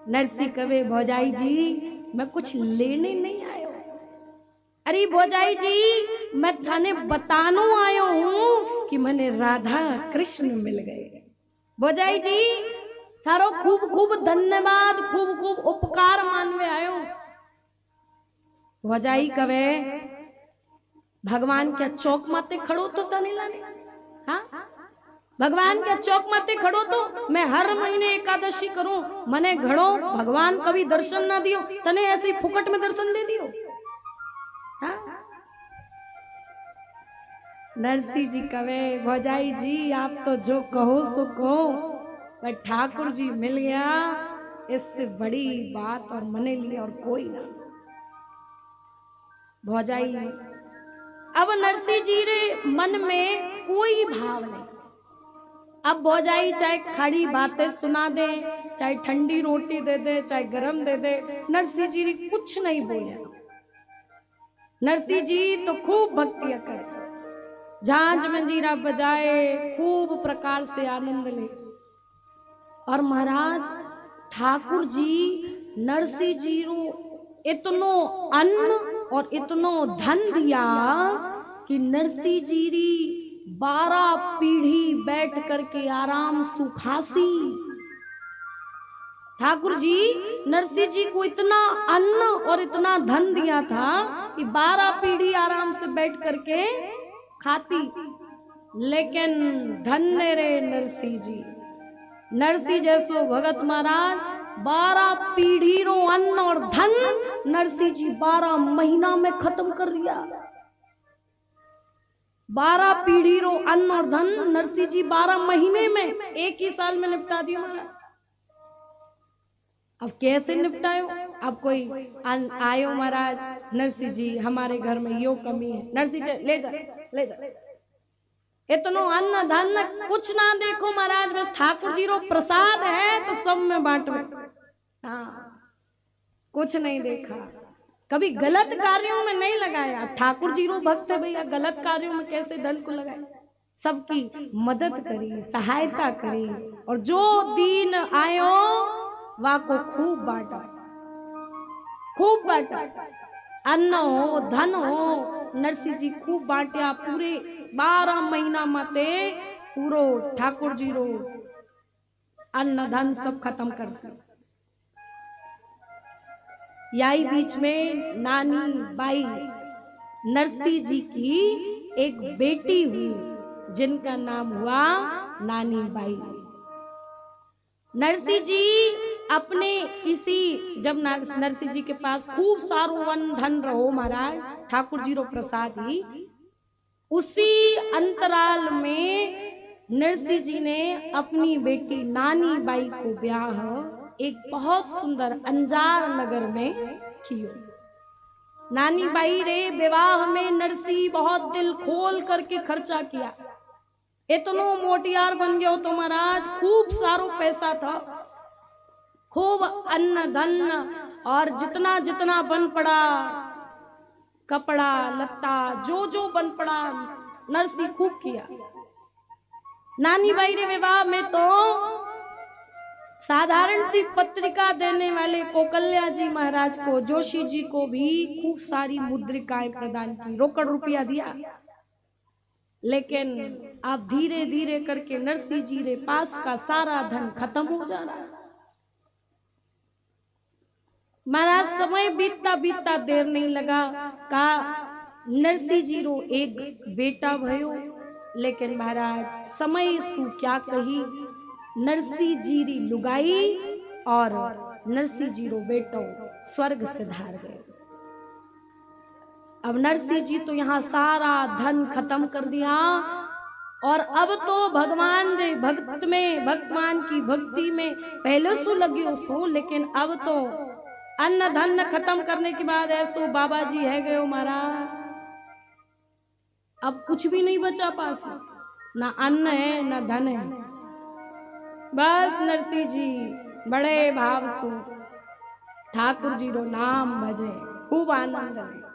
नरसी कवे भौजाई जी मैं कुछ लेने नहीं आयो। अरे भौजाई जी मैं थाने बतानो आयो हूं कि मने राधा कृष्ण मिल गए। भौजाई जी थारो खूब खूब धन्यवाद, खूब खूब उपकार मानवे आयो। भौजाई कवे भगवान क्या चौक माते खड़ो तो तने लाने? हाँ भगवान क्या चौक माते खड़ो तो मैं हर महीने एकादशी करूं, मने घड़ो भगवान कभी दर्शन ना दियो, तने ऐसे फुकट में दर्शन दे दियो। हाँ नरसी जी कवे भौजाई जी आप तो जो कहो सो कहो, पर ठाकुर जी मिल गया इससे बड़ी बात और मने लिए और कोई ना। भौजाई अब नरसी जी रे मन में कोई भाव नहीं। अब भौजाई चाहे खड़ी बातें सुना दे, चाहे ठंडी रोटी दे दे, चाहे गरम दे दे, नरसी जी कुछ नहीं बोले। नरसी जी तो खूब भक्तियां करे, झांझ मंजीरा बजाए, खूब प्रकार से आनंद ले। और महाराज ठाकुर जी नरसी जी रो इतनो अन्न और इतनो धन दिया कि नरसी जी री 12 पीढ़ी बैठ करके आराम सुखासी। ठाकुर जी नरसी जी को इतना अन्न और इतना धन दिया था कि 12 पीढ़ी आराम से बैठ करके खाती। लेकिन धन्य रे नरसी जी, नरसी जैसो भगत महाराज 12 पीढ़ी रो अन्न और धन नरसी जी 12 महीना में खत्म कर दिया। 12 पीढ़ी रो अन्न और धन नरसी जी 12 महीने में, एक ही साल में निपटा दिया महाराज। अब कैसे निपटायो? अब कोई आयो महाराज नरसी जी हमारे घर में यो कमी है, नरसी जी ले जा ले जा, इतनो अन्न धन कुछ ना देखो महाराज, बस ठाकुर जी रो प्रसाद है तो सब में बांटो। हाँ कुछ नहीं देखा, कभी गलत कार्यों में नहीं लगाया। ठाकुर जी रो भक्त है भैया, गलत कार्यों में कैसे धन को लगाए? सबकी मदद करी, सहायता करी, और जो दीन आयो वा को खूब बांटा, खूब बांटा। अन्न हो धन हो नरसी जी खूब बांटिया। पूरे 12 महीना माते पूरो ठाकुर जी रो अन्न धन सब खत्म कर से। यही बीच में नानी बाई नरसी जी की एक बेटी हुई जिनका नाम हुआ नानी बाई। नरसी जी अपने इसी जब नरसी जी के पास खूब सारो वन धन रहो महाराज, ठाकुर जी रो प्रसाद ही, उसी अंतराल में नरसी जी ने अपनी बेटी नानी बाई को ब्याह एक बहुत सुंदर अंजार नगर में कियो। नानी बाई रे विवाह में नरसी बहुत दिल खोल करके खर्चा किया। इतनो मोटियार बन गयो तो महाराज, खूब सारो पैसा था, खूब अन्न धन, और जितना जितना बन पड़ा कपड़ा लत्ता जो जो बन पड़ा नरसी खूब किया। नानी बाई रे विवाह में तो साधारण सी पत्रिका देने वाले कोकल्या जी महाराज को, जोशी जी को भी खूब सारी मुद्रिकाएं प्रदान की, रोकड़ रुपया दिया। लेकिन अब धीरे धीरे करके नरसी जी रे पास का सारा धन खत्म हो जा रहा है। महाराज समय बीतता बीतता देर नहीं लगा का नरसी जी रो एक बेटा भयो। लेकिन महाराज समय सु क्या कही, नरसी जी री लुगाई और नरसी जी रो बेटो स्वर्ग सिधार गए। अब नरसी जी तो यहाँ सारा धन खत्म कर दिया, और अब तो भगवान रे भक्त में, भगवान की भक्ति में पहले सु लगियो सो, लेकिन अब तो अन्न धन खत्म करने के बाद ऐसो बाबा जी है गयो महाराज, अब कुछ भी नहीं बचा पास, ना अन्न है ना धन है। बस नरसी जी बड़े भाव से ठाकुर जी रो नाम भजे, खूब आनंद है।